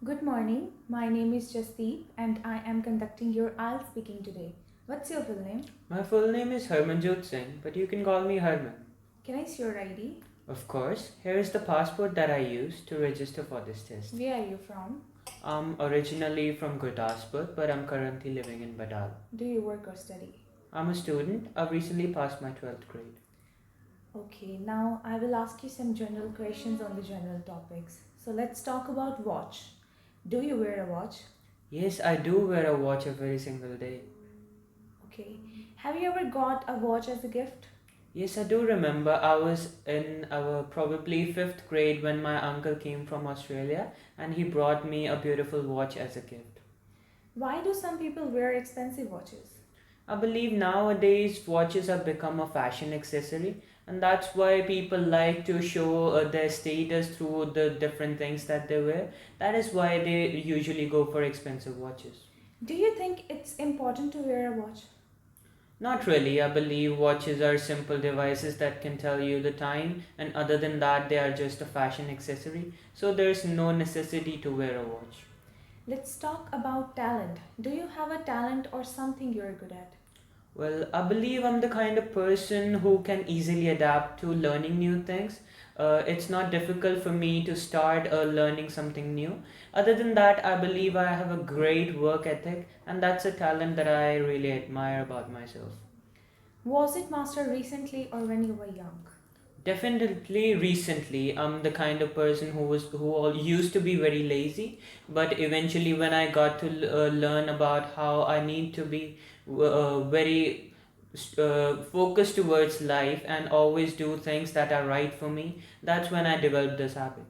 Good morning. My name is Jasdeep and I am conducting your Ieltsspeaking today. What's your full name? My full name is Harmanjot Singh, but you can call me Harman. Can I see your ID? Of course, here is the passport that I used to register for this test. Where are you from? I'm originally from Gurdaspur, but I'm currently living in Badal. Do you work or study? I'm a student. I've recently passed my 12th grade. Okay, now I will ask you some general questions on the general topics. So let's talk about watch. Do you wear a watch? Yes, I do wear a watch every single day. Okay. Have you ever got a watch as a gift? Yes, I do remember I was in our probably 5th grade when my uncle came from Australia and he brought me a beautiful watch as a gift. Why do some people wear expensive watches? I believe nowadays watches have become a fashion accessory, and that's why people like to show their status through the different things that they wear. That is why they usually go for expensive watches. Do you think it's important to wear a watch? Not really, I believe watches are simple devices that can tell you the time, and other than that, they are just a fashion accessory, so there's no necessity to wear a watch. Let's talk about talent. Do you have a talent or something you're good at? Well, I believe I'm the kind of person who can easily adapt to learning new things. It's not difficult for me to start learning something new. Other than that, I believe I have a great work ethic, and that's a talent that I really admire about myself. Was it mastered recently or when you were young? Definitely recently, I'm the kind of person who all used to be very lazy, but eventually when I got to learn about how I need to be very focused towards life and always do things that are right for me, that's when I developed this habit.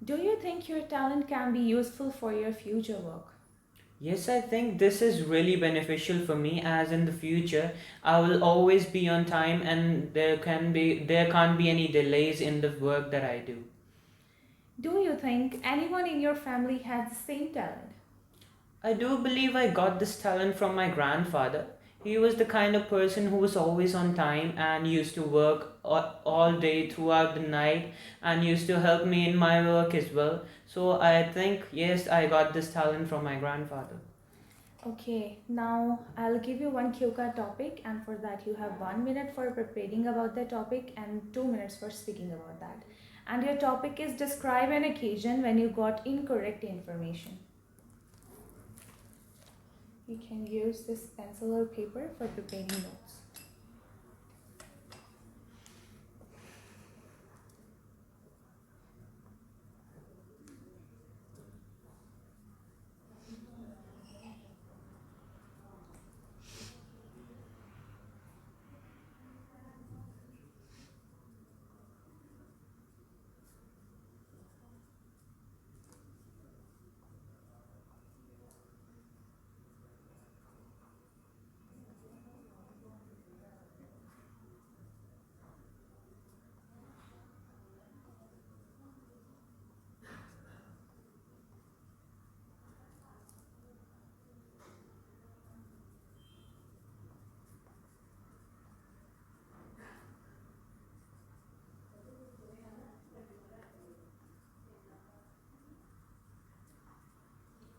Do you think your talent can be useful for your future work? Yes, I think this is really beneficial for me as in the future I will always be on time and there can't be any delays in the work that I do. Do you think anyone in your family has the same talent? I do believe I got this talent from my grandfather. He was the kind of person who was always on time and used to work all day throughout the night and used to help me in my work as well. So I think, yes, I got this talent from my grandfather. Okay, now I'll give you one cue card topic, and for that, you have 1 minute for preparing about the topic and 2 minutes for speaking about that. And your topic is describe an occasion when you got incorrect information. You can use this pencil or paper for preparing notes.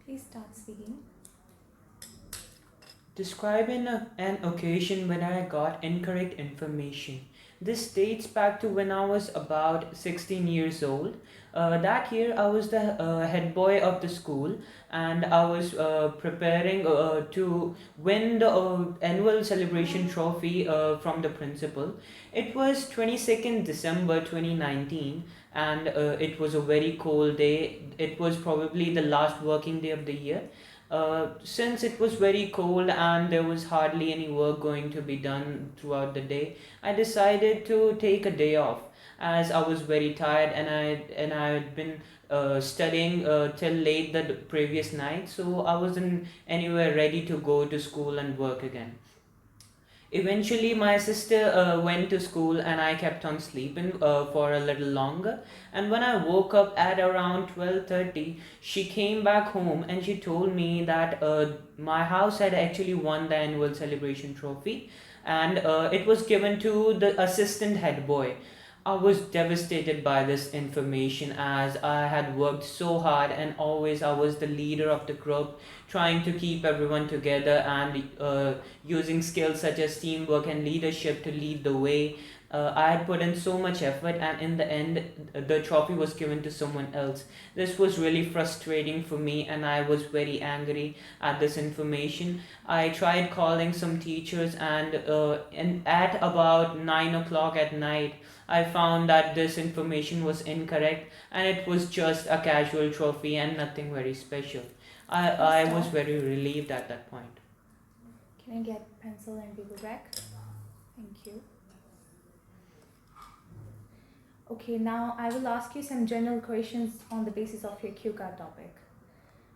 Please start speaking. Describing an occasion when I got incorrect information. This dates back to when I was about 16 years old. That year, I was the head boy of the school and I was preparing to win the annual celebration trophy from the principal. It was 22nd December 2019 and it was a very cold day. It was probably the last working day of the year. Since it was very cold and there was hardly any work going to be done throughout the day, I decided to take a day off as I was very tired and I had been studying till late the previous night, so I wasn't anywhere ready to go to school and work again. Eventually, my sister went to school and I kept on sleeping for a little longer. And when I woke up at around 12:30, she came back home and she told me that my house had actually won the annual celebration trophy and it was given to the assistant head boy. I was devastated by this information as I had worked so hard and always I was the leader of the group, trying to keep everyone together and using skills such as teamwork and leadership to lead the way. I had put in so much effort, and in the end, the trophy was given to someone else. This was really frustrating for me, and I was very angry at this information. I tried calling some teachers, and at about 9 o'clock at night, I found that this information was incorrect and it was just a casual trophy and nothing very special. Please I was stop. very relieved at that point. Can I get pencil and paper back? Thank you. Okay, now I will ask you some general questions on the basis of your cue card topic.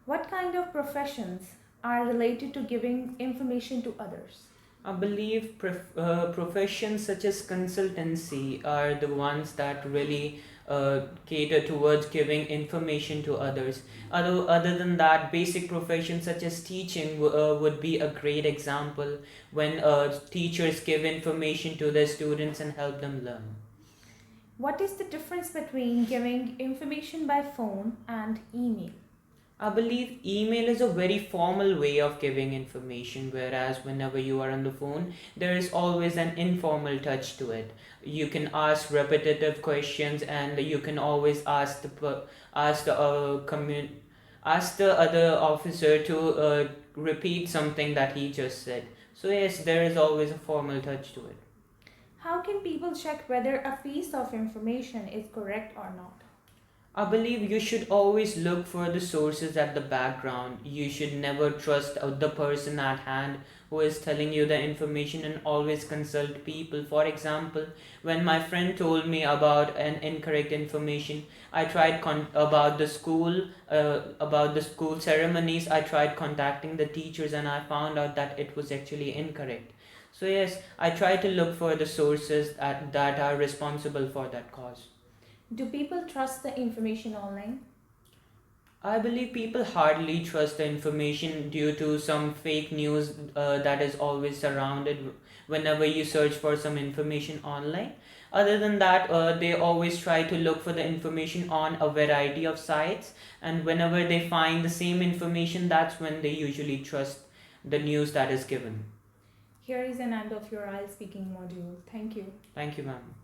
What kind of professions are related to giving information to others? I believe professions such as consultancy are the ones that really cater towards giving information to others. Other than that, basic professions such as teaching would be a great example when teachers give information to their students and help them learn. What is the difference between giving information by phone and email? I believe email is a very formal way of giving information, whereas whenever you are on the phone, there is always an informal touch to it. You can ask repetitive questions, and you can always ask the ask the other officer to repeat something that he just said. So yes, there is always a formal touch to it. How can people check whether a piece of information is correct or not? I believe you should always look for the sources at the background. You should never trust the person at hand who is telling you the information, and always consult people. For example, when my friend told me about an incorrect information, I tried about the school ceremonies. I tried contacting the teachers, and I found out that it was actually incorrect. So yes, I try to look for the sources that are responsible for that cause. Do people trust the information online? I believe people hardly trust the information due to some fake news that is always surrounded whenever you search for some information online. Other than that, they always try to look for the information on a variety of sites, and whenever they find the same information, that's when they usually trust the news that is given. Here is an end of your IELTS speaking module. Thank you. Thank you, ma'am.